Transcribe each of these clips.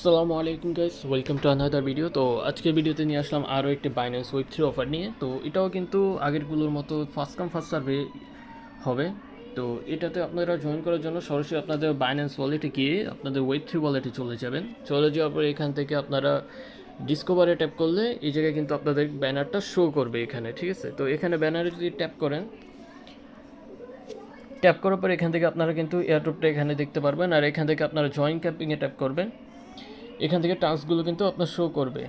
আসসালামু আলাইকুম guys, welcome to another video. তো আজকের ভিডিওতে নিয়ে আসলাম আরও একটি বাইন্যান্স ওয়েব 3 অফার নিয়ে। তো এটাও কিন্তু আগেরগুলোর মতো ফার্স্ট কাম ফার্স্ট সার্ভে হবে। তো এটাতে আপনারা জয়েন করার জন্য সরাসরি আপনাদের বাইন্যান্স ওয়ালেটে গিয়ে আপনাদের ওয়েব 3 ওয়ালেটে চলে যাবেন। চলে যাওয়ার পর এখান থেকে আপনারা ডিসকভারে ট্যাপ করলে এই জায়গায় কিন্তু আপনাদের ব্যানারটা শো করবে এখানে, ঠিক আছে। তো এখানে ব্যানারে যদি ট্যাপ করেন, ট্যাপ করার পর এখান থেকে আপনারা কিন্তু এয়ারড্রপটা এখানে দেখতে পারবেন। আর এখান থেকে আপনারা জয়েন ক্যাম্পিংয়ে ট্যাপ করবেন, এখান থেকে টাস্কগুলো কিন্তু আপনার শো করবে।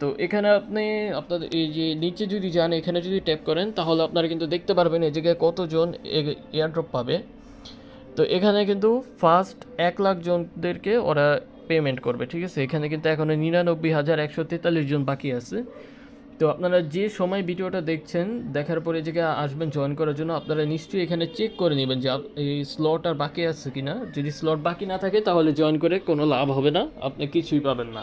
তো এখানে আপনি আপনাদের এই যে নিচে যদি যান, এখানে যদি ট্যাপ করেন তাহলে আপনারা কিন্তু দেখতে পারবেন এই জায়গায় কতজন এয়ারড্রপ পাবে। তো এখানে কিন্তু ফার্স্ট 1,00,000 জনদেরকে ওরা পেমেন্ট করবে, ঠিক আছে। এখানে কিন্তু এখনও 99,143 জন বাকি আছে। তো আপনারা যে সময় ভিডিওটা দেখছেন, দেখার পরে এই জায়গায় আসবেন জয়েন করার জন্য, আপনারা নিশ্চয়ই এখানে চেক করে নেবেন যে এই স্লট আর বাকি আছে কি না। যদি স্লট বাকি না থাকে তাহলে জয়েন করে কোনো লাভ হবে না, আপনি কিছুই পাবেন না।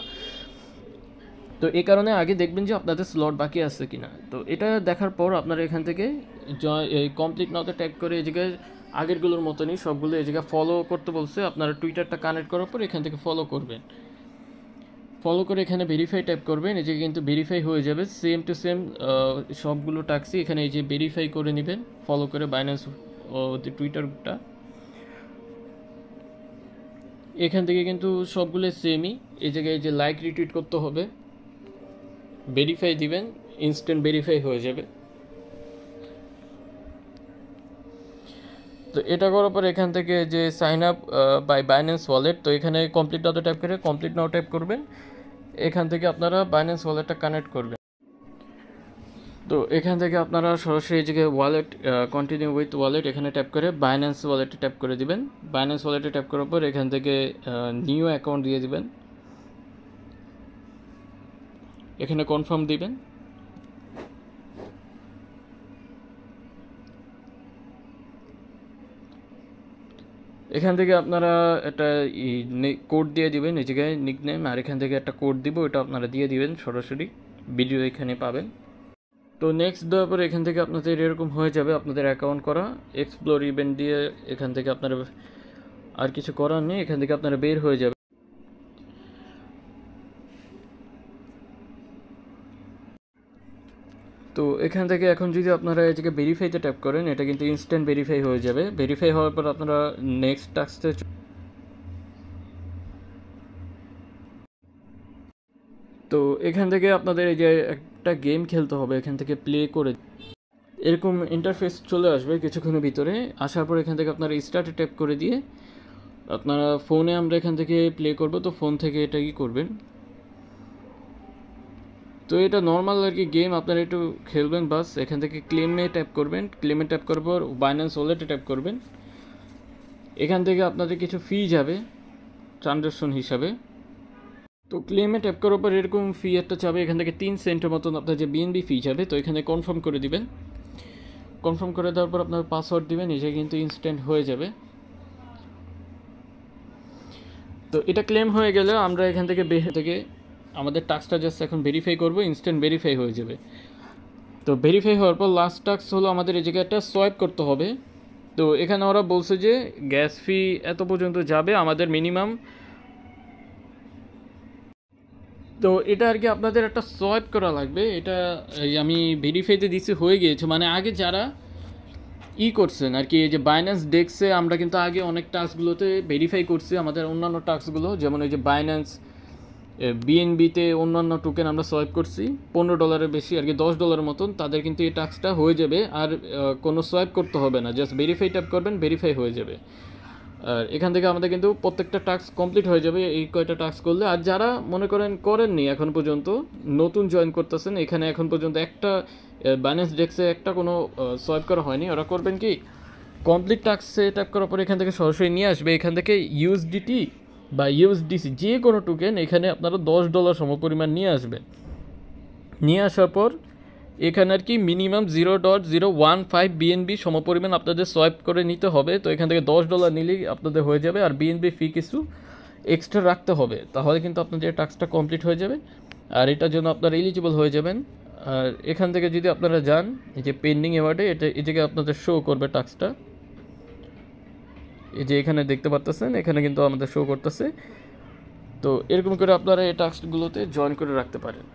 তো এই কারণে আগে দেখবেন যে আপনাদের স্লট বাকি আছে কি না। তো এটা দেখার পর আপনারা এখান থেকে কমপ্লিট নাওতে ট্যাগ করে এই জায়গায় আগেরগুলোর মতনই সবগুলো এই জায়গায় ফলো করতে বলছে। আপনারা টুইটারটা কানেক্ট করার পর এখান থেকে ফলো করবেন। ফলো করে এখানে ভেরিফাই টাইপ করবেন, এই যে কিন্তু ভেরিফাই হয়ে যাবে সেম টু সেম সবগুলো টাক্সই এখানে এই যে ভেরিফাই করে নেবেন ফলো করে বাইন্যান্স টুইটারটা। এখান থেকে কিন্তু সবগুলো সেমই, এই জায়গায় যে লাইক রিটুইট করতে হবে, ভেরিফাই দিবেন, ইনস্ট্যান্ট ভেরিফাই হয়ে যাবে। তো এটা করার পর এখান থেকে যে sign up by Binance wallet, তো এখানে কমপ্লিট নাও টাইপ করে কমপ্লিট নাও টাইপ করবেন। এখান থেকে আপনারা বাইন্যান্স ওয়ালেটটা কানেক্ট করবেন। তো এখান থেকে আপনারা সরাসরি এই জায়গায় ওয়ালেট কন্টিনিউ উইথ ওয়ালেট এখানে ট্যাপ করে বাইন্যান্স ওয়ালেটে ট্যাপ করে দিবেন। বাইন্যান্স ওয়ালেটে ট্যাপ করার পর এখান থেকে নিউ অ্যাকাউন্ট দিয়ে দিবেন, এখানে কনফার্ম দিবেন। এখান থেকে আপনারা একটা কোড দিয়ে দিবেন এই জায়গায় নিকনেম, আর এখান থেকে একটা কোড দিব, এটা আপনারা দিয়ে দিবেন সরাসরি, ভিডিও এখানে পাবেন। তো নেক্সট দেওয়ার পরে এখান থেকে আপনাদের এরকম হয়ে যাবে আপনাদের অ্যাকাউন্ট করা। এক্সপ্লোর ইভেন্ট দিয়ে এখান থেকে আপনারা আর কিছু করার নেই, এখান থেকে আপনারা বের হয়ে যাবে। তো এখান থেকে এখন যদি আপনারা এই জায়গায় ভেরিফাইতে ট্যাপ করেন, এটা কিন্তু ইনস্ট্যান্ট ভেরিফাই হয়ে যাবে। ভেরিফাই হওয়ার পর আপনারা নেক্সট টাস্কে, তো এখান থেকে আপনাদের এই যে একটা গেম খেলতে হবে, এখান থেকে প্লে করে এরকম ইন্টারফেস চলে আসবে কিছুক্ষণের ভিতরে। আসার পর এখান থেকে আপনারা স্টার্টে ট্যাপ করে দিয়ে আপনারা ফোনে আমরা এখান থেকে প্লে করব, তো ফোন থেকে এটা কি করবেন। তো এটা নর্মাল আর কি গেম, আপনারা একটু খেলবেন বাস। এখান থেকে ক্লেমে ট্যাপ করবেন, ক্লেমে ট্যাপ করার পর বাইন্যান্স ওয়ালেটে ট্যাপ করবেন। এখান থেকে আপনাদের কিছু ফি যাবে ট্রানজাকশন হিসাবে। তো ক্লেমে ট্যাপ করার পর এরকম ফি একটা যাবে, এখান থেকে 3 সেন্টের মতন আপনার যে বিএনবি ফি যাবে। তো এখানে কনফার্ম করে দিবেন, কনফার্ম করে দেওয়ার পর আপনার পাসওয়ার্ড দিবেন, এটা কিন্তু ইনস্ট্যান্ট হয়ে যাবে। তো এটা ক্লেম হয়ে গেলে আমরা এখান থেকে আমাদের টাস্কটা জাস্ট এখন ভেরিফাই করব, ইনস্ট্যান্ট ভেরিফাই হয়ে যাবে। তো ভেরিফাই হওয়ার পর লাস্ট টাস্ক হলো আমাদের এই জায়গায় একটা সোয়াইপ করতে হবে। তো এখানে ওরা বলছে যে গ্যাস ফি এত পর্যন্ত যাবে আমাদের মিনিমাম। তো এটা আর কি আপনাদের একটা সোয়াইপ করা লাগবে। এটা আমি ভেরিফাইতে দিচ্ছি, হয়ে গিয়েছে। মানে আগে যারা করছেন আর কি, এই যে বাইন্যান্স ডেক্সে আমরা কিন্তু আগে অনেক টাস্কগুলোতে ভেরিফাই করছি আমাদের অন্যান্য টাস্কগুলো, যেমন এই যে বাইন্যান্স বিএনবিতে অন্যান্য টোকেন আমরা সোয়াইপ করছি $15 বেশি আর কি, $10 মতন। তাদের কিন্তু এই টাস্কটা হয়ে যাবে, আর কোনো সোয়াইপ করতে হবে না, জাস্ট ভেরিফাই ট্যাপ করবেন, ভেরিফাই হয়ে যাবে। আর এখান থেকে আমাদের কিন্তু প্রত্যেকটা টাস্ক কমপ্লিট হয়ে যাবে এই কয়টা টাস্ক করলে। আর যারা মনে করেননি এখন পর্যন্ত, নতুন জয়েন করতেছেন, এখানে এখন পর্যন্ত একটা বাইন্যান্স ডেক্সে একটা কোনো সোয়াইপ করা হয়নি, ওরা করবেন কি কমপ্লিট টাস্কে ট্যাপ করার পর এখান থেকে সরাসরি নিয়ে আসবে এখান থেকে ইউএসডিটি বা ইউএসডিসি যে কোনো টোকেন, এখানে আপনারা $10 সমপরিমাণ নিয়ে আসবেন। নিয়ে আসার পর এখানে আর কি মিনিমাম 0.015 বিএনবি সমপরিমাণ আপনাদের সোয়াইপ করে নিতে হবে। তো এখান থেকে $10 নিলেই আপনাদের হয়ে যাবে, আর বিএনবি ফি কিছু এক্সট্রা রাখতে হবে, তাহলে কিন্তু আপনাদের টাস্কটা কমপ্লিট হয়ে যাবে, আর এটার জন্য আপনারা এলিজিবল হয়ে যাবেন। আর এখান থেকে যদি আপনারা যান এই যে পেন্ডিং অ্যাওয়ার্ডে, এটা এই জায়গায় আপনাদের শো করবে টাস্কটা, এই যে এখানে দেখতে পাচ্ছেন, এখানে কিন্তু আমাদের শো করতেছে তো এরকম করে আপনারা এই টাস্কগুলোতে জয়েন করে রাখতে পারেন।